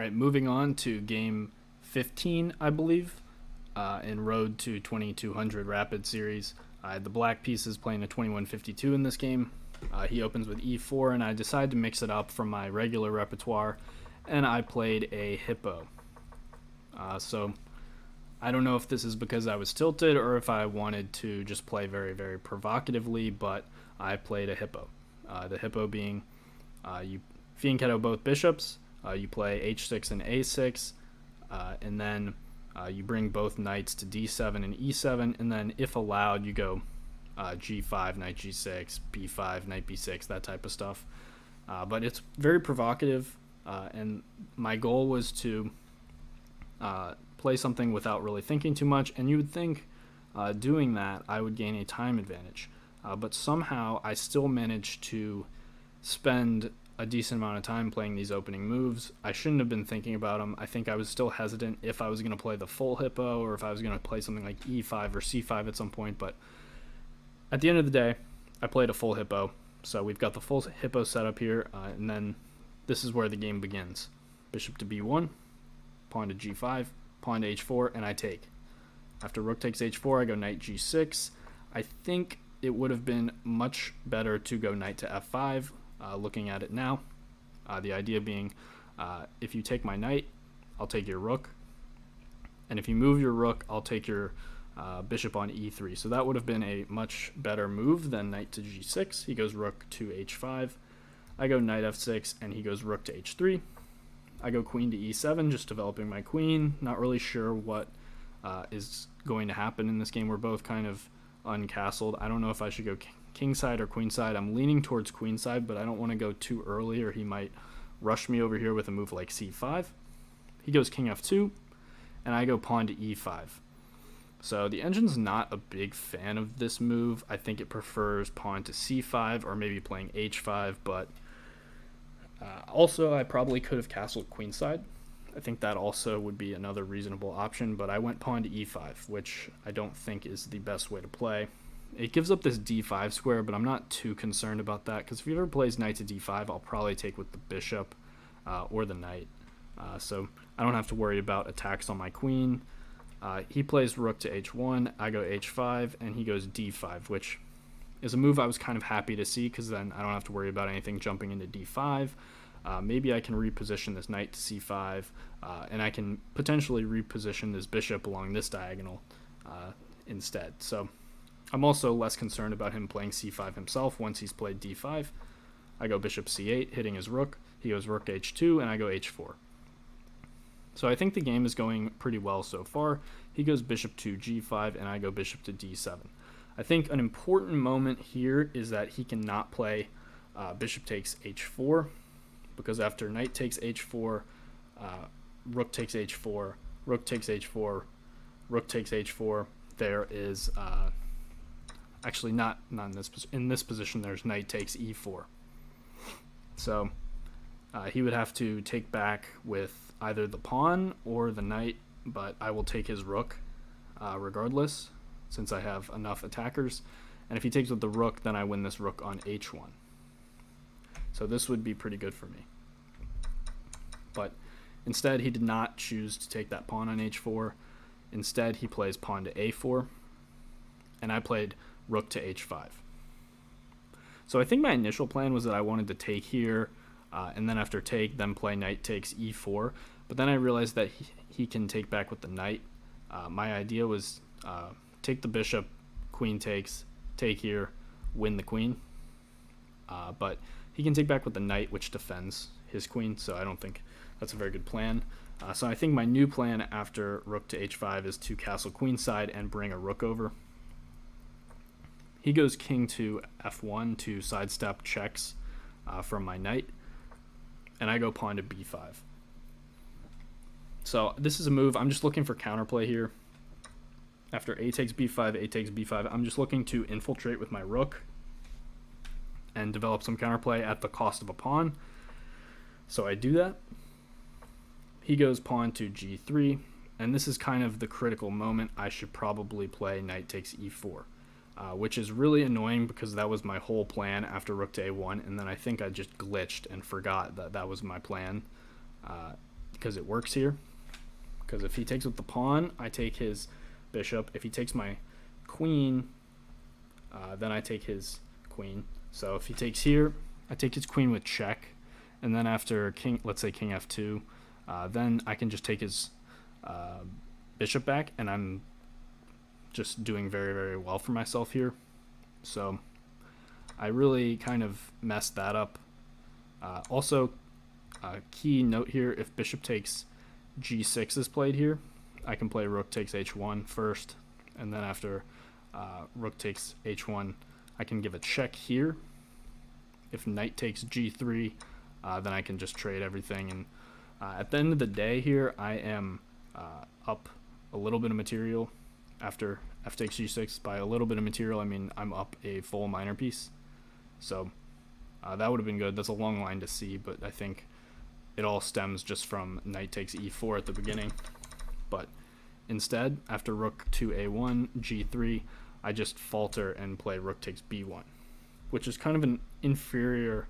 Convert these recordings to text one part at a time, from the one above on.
right, moving on to game 15, I believe, in Road to 2200 Rapid Series. The black piece is playing a 2152 in this game. He opens with e4, and I decided to mix it up from my regular repertoire, and I played a hippo. So I don't know if this is because I was tilted or if I wanted to just play very, very provocatively, but I played a hippo. The hippo being you fianchetto both bishops, you play h6 and a6, and then you bring both knights to d7 and e7, and then if allowed, you go g5, knight g6, b5, knight b6, that type of stuff. But it's very provocative, and my goal was to play something without really thinking too much, and you would think doing that I would gain a time advantage. But somehow I still managed to spend a decent amount of time playing these opening moves. I shouldn't have been thinking about them. I think I was still hesitant if I was going to play the full hippo or if I was going to play something like e5 or c5 at some point, but at the end of the day, I played a full hippo. So we've got the full hippo set up here, and then this is where the game begins. Bishop to b1, pawn to g5, pawn to h4, and I take. After rook takes h4, I go knight g6. I think it would have been much better to go knight to f5, looking at it now. The idea being, if you take my knight, I'll take your rook. And if you move your rook, I'll take your bishop on e3. So that would have been a much better move than knight to g6. He goes rook to h5. I go knight f6, and he goes rook to h3. I go queen to e7, just developing my queen. Not really sure what is going to happen in this game. We're both kind of uncastled. I don't know if I should go kingside or queenside. I'm leaning towards queenside, but I don't want to go too early or he might rush me over here with a move like c5. He goes king f2, and I go pawn to e5. So the engine's not a big fan of this move. I think it prefers pawn to c5 or maybe playing h5, but also I probably could have castled queenside. I think that also would be another reasonable option, but I went pawn to e5, which I don't think is the best way to play. It gives up this d5 square, but I'm not too concerned about that, because if he ever plays knight to d5, I'll probably take with the bishop or the knight. So I don't have to worry about attacks on my queen. He plays rook to h1, I go h5, and he goes d5, which is a move I was kind of happy to see, because then I don't have to worry about anything jumping into d5. Maybe I can reposition this knight to c5, and I can potentially reposition this bishop along this diagonal instead. So I'm also less concerned about him playing c5 himself once he's played d5. I go bishop c8, hitting his rook. He goes rook h2, and I go h4. So I think the game is going pretty well so far. He goes bishop to g5, and I go bishop to d7. I think an important moment here is that he cannot play bishop takes h4, because after knight takes h4, rook takes h4, rook takes h4, rook takes h4, there is actually not in this position, there's knight takes e4. So he would have to take back with either the pawn or the knight, but I will take his rook regardless, since I have enough attackers. And if he takes with the rook, then I win this rook on h1. So this would be pretty good for me. But instead, he did not choose to take that pawn on h4. Instead, he plays pawn to a4, and I played rook to h5. So I think my initial plan was that I wanted to take here, and then after take, then play knight takes e4. But then I realized that he can take back with the knight. My idea was take the bishop, queen takes, take here, win the queen. But he can take back with the knight, which defends his queen, so I don't think that's a very good plan. So I think my new plan after rook to h5 is to castle queenside and bring a rook over. He goes king to f1 to sidestep checks from my knight, and I go pawn to b5. So this is a move, I'm just looking for counterplay here. After a takes b5, a takes b5, I'm just looking to infiltrate with my rook and develop some counterplay at the cost of a pawn. So I do that. He goes pawn to g3, and this is kind of the critical moment. I should probably play knight takes e4, which is really annoying because that was my whole plan after rook to a1, and then I think I just glitched and forgot that that was my plan. because it works here. Because if he takes with the pawn, I take his bishop. If he takes my queen, then I take his queen. So if he takes here, I take his queen with check, and then after king, let's say king f2, then I can just take his bishop back, and I'm just doing very, very well for myself here. So I really kind of messed that up. Also, key note here, if bishop takes g6 is played here, I can play rook takes h1 first, and then after rook takes h1, I can give a check here. If knight takes g3, then I can just trade everything. And at the end of the day here, I am up a little bit of material. After f takes g6, by a little bit of material, I mean I'm up a full minor piece. So that would have been good. That's a long line to see, but I think it all stems just from knight takes e4 at the beginning. But instead, after rook to a1, g3, I just falter and play rook takes b1, which is kind of an inferior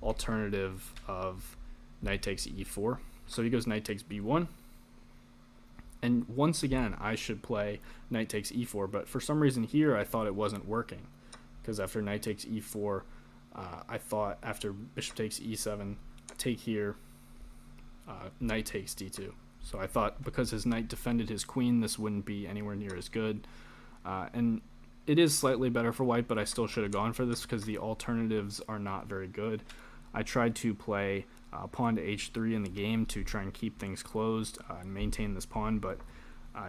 alternative of knight takes e4. So he goes knight takes b1, and once again I should play knight takes e4, but for some reason here I thought it wasn't working, because after knight takes e4, I thought after bishop takes e7, take here, knight takes d2. So I thought because his knight defended his queen, this wouldn't be anywhere near as good. And it is slightly better for white, but I still should have gone for this because the alternatives are not very good. I tried to play pawn to h3 in the game to try and keep things closed and maintain this pawn, but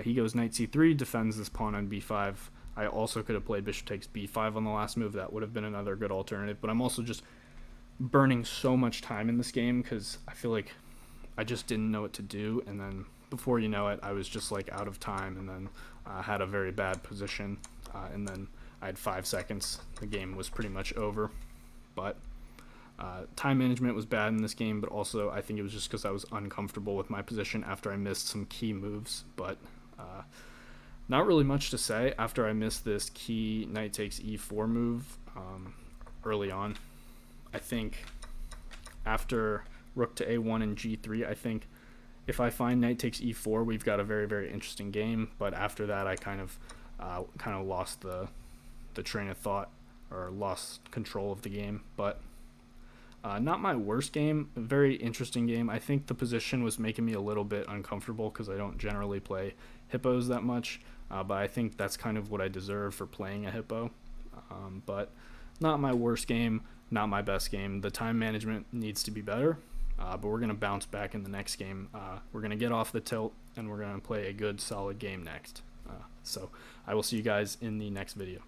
he goes knight c3, defends this pawn on b5. I also could have played bishop takes b5 on the last move. That would have been another good alternative, but I'm also just burning so much time in this game because I feel like I just didn't know what to do, and then before you know it, I was just like out of time, and then had a very bad position, and then I had 5 seconds. The game was pretty much over. But time management was bad in this game, but also I think it was just because I was uncomfortable with my position after I missed some key moves. But not really much to say after I missed this key knight takes e4 move early on. I think after rook to a1 and g3, I think if I find knight takes e4, we've got a very, very interesting game. But after that, I kind of lost the train of thought, or lost control of the game. But not my worst game, a very interesting game. I think the position was making me a little bit uncomfortable because I don't generally play hippos that much, but I think that's kind of what I deserve for playing a hippo. But not my worst game, not my best game. The time management needs to be better, but we're going to bounce back in the next game. We're going to get off the tilt, and we're going to play a good, solid game next. So I will see you guys in the next video.